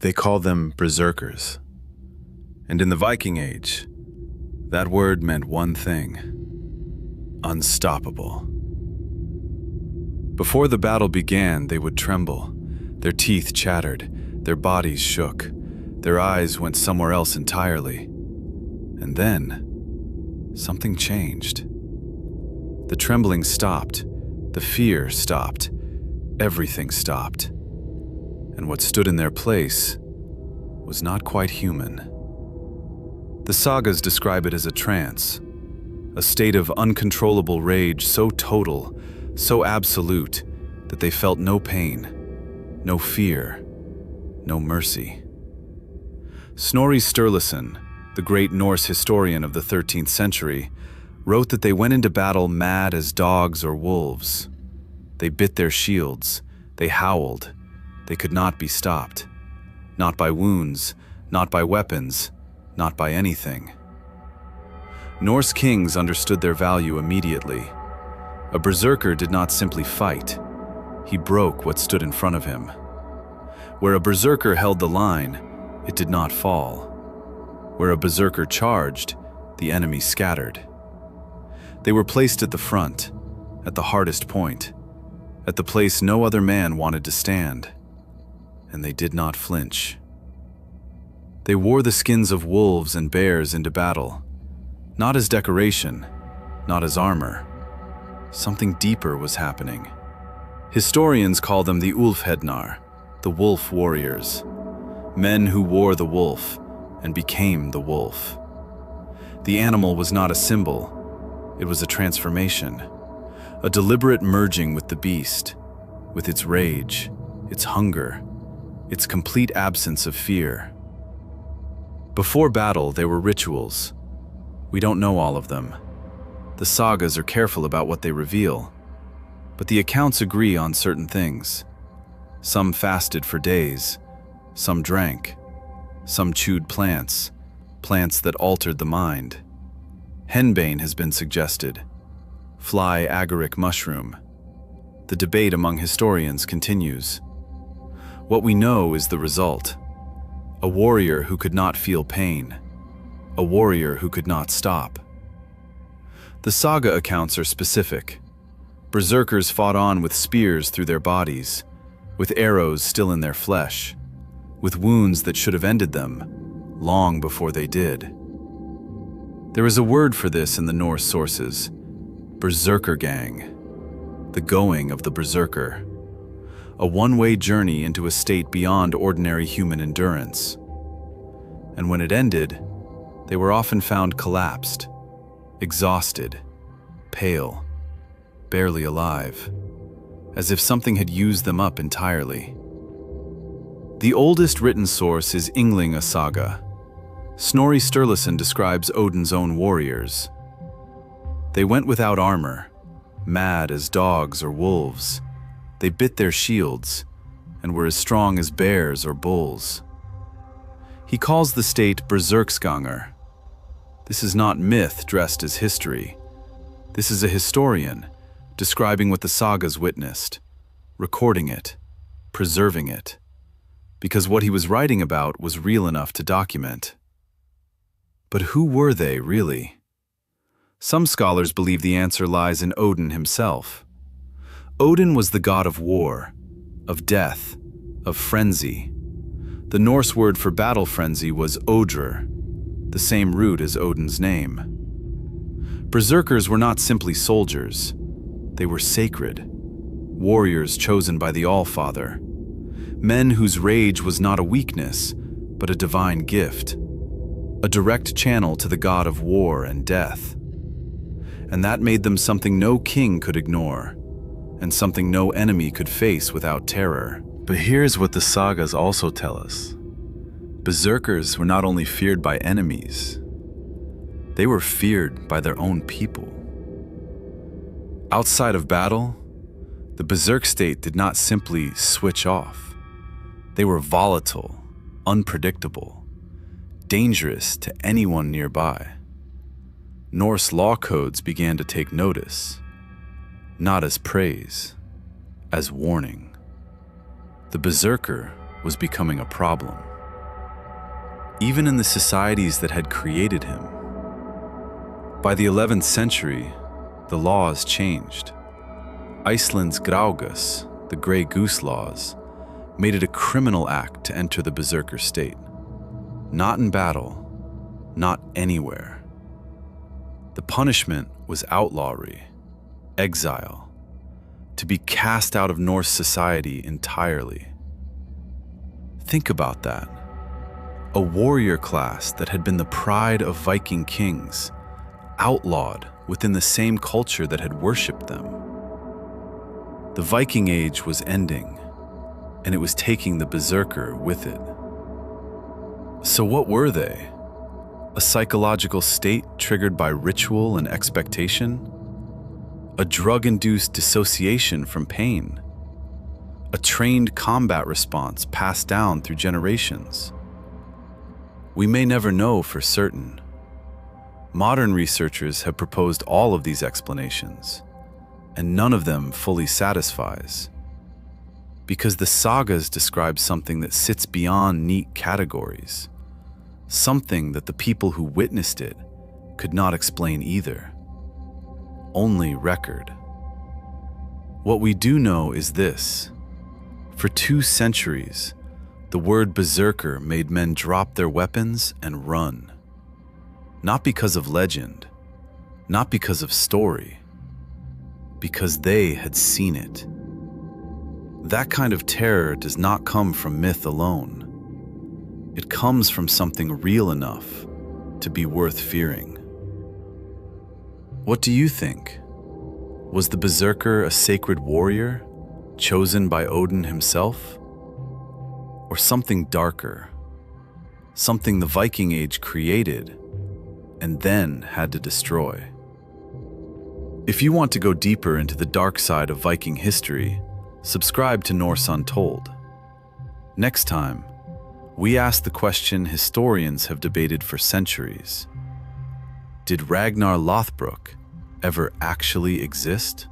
They call them berserkers. And in the Viking Age, that word meant one thing: unstoppable. Before the battle began, they would tremble. Their teeth chattered, their bodies shook, their eyes went somewhere else entirely. And then, something changed. The trembling stopped, the fear stopped, everything stopped. And what stood in their place was not quite human. The sagas describe it as a trance, a state of uncontrollable rage so total, so absolute, that they felt no pain, no fear, no mercy. Snorri Sturluson, the great Norse historian of the 13th century, wrote that they went into battle mad as dogs or wolves. They bit their shields, they howled, they could not be stopped. Not by wounds, not by weapons, not by anything. Norse kings understood their value immediately. A berserker did not simply fight, he broke what stood in front of him. Where a berserker held the line, it did not fall. Where a berserker charged, the enemy scattered. They were placed at the front, at the hardest point, at the place no other man wanted to stand, and they did not flinch. They wore the skins of wolves and bears into battle, not as decoration, not as armor. Something deeper was happening. Historians call them the Ulfhednar, the wolf warriors, men who wore the wolf and became the wolf. The animal was not a symbol, it was a transformation, a deliberate merging with the beast, with its rage, its hunger, its complete absence of fear. Before battle, there were rituals. We don't know all of them. The sagas are careful about what they reveal, but the accounts agree on certain things. Some fasted for days, some drank, some chewed plants that altered the mind. Henbane has been suggested, fly agaric mushroom. The debate among historians continues. What we know is the result: a warrior who could not feel pain, a warrior who could not stop. The saga accounts are specific. Berserkers fought on with spears through their bodies, with arrows still in their flesh, with wounds that should have ended them long before they did. There is a word for this in the Norse sources: Berserkergang, the going of the berserker, a one-way journey into a state beyond ordinary human endurance. And when it ended, they were often found collapsed, exhausted, pale, barely alive, as if something had used them up entirely. The oldest written source is Ynglinga Saga. Snorri Sturluson describes Odin's own warriors. They went without armor, mad as dogs or wolves. They bit their shields and were as strong as bears or bulls. He calls the state Berserkergang. This is not myth dressed as history. This is a historian describing what the sagas witnessed, recording it, preserving it, because what he was writing about was real enough to document. But who were they, really? Some scholars believe the answer lies in Odin himself. Odin was the god of war, of death, of frenzy. The Norse word for battle frenzy was odr, the same root as Odin's name. Berserkers were not simply soldiers. They were sacred, warriors chosen by the Allfather, men whose rage was not a weakness, but a divine gift, a direct channel to the god of war and death. And that made them something no king could ignore, and something no enemy could face without terror. But here's what the sagas also tell us. Berserkers were not only feared by enemies, they were feared by their own people. Outside of battle, the berserk state did not simply switch off. They were volatile, unpredictable, dangerous to anyone nearby. Norse law codes began to take notice, not as praise, as warning. The berserker was becoming a problem. even in the societies that had created him. By the 11th century, the laws changed. Iceland's Grágás, the Grey Goose Laws, made it a criminal act to enter the berserker state. Not in battle, not anywhere. The punishment was outlawry, exile, to be cast out of Norse society entirely. Think about that. A warrior class that had been the pride of Viking kings, outlawed within the same culture that had worshipped them. The Viking Age was ending, and it was taking the berserker with it. So what were they? A psychological state triggered by ritual and expectation? A drug-induced dissociation from pain? A trained combat response passed down through generations? We may never know for certain. Modern researchers have proposed all of these explanations, and none of them fully satisfies. Because the sagas describe something that sits beyond neat categories, something that the people who witnessed it could not explain either. Only record. What we do know is this. For 2 centuries, the word berserker made men drop their weapons and run. Not because of legend, not because of story, because they had seen it. That kind of terror does not come from myth alone. It comes from something real enough to be worth fearing. What do you think? Was the berserker a sacred warrior, chosen by Odin himself? Or something darker, something the Viking Age created and then had to destroy? If you want to go deeper into the dark side of Viking history, subscribe to Norse Untold. Next time, we ask the question historians have debated for centuries. Did Ragnar Lothbrok ever actually exist?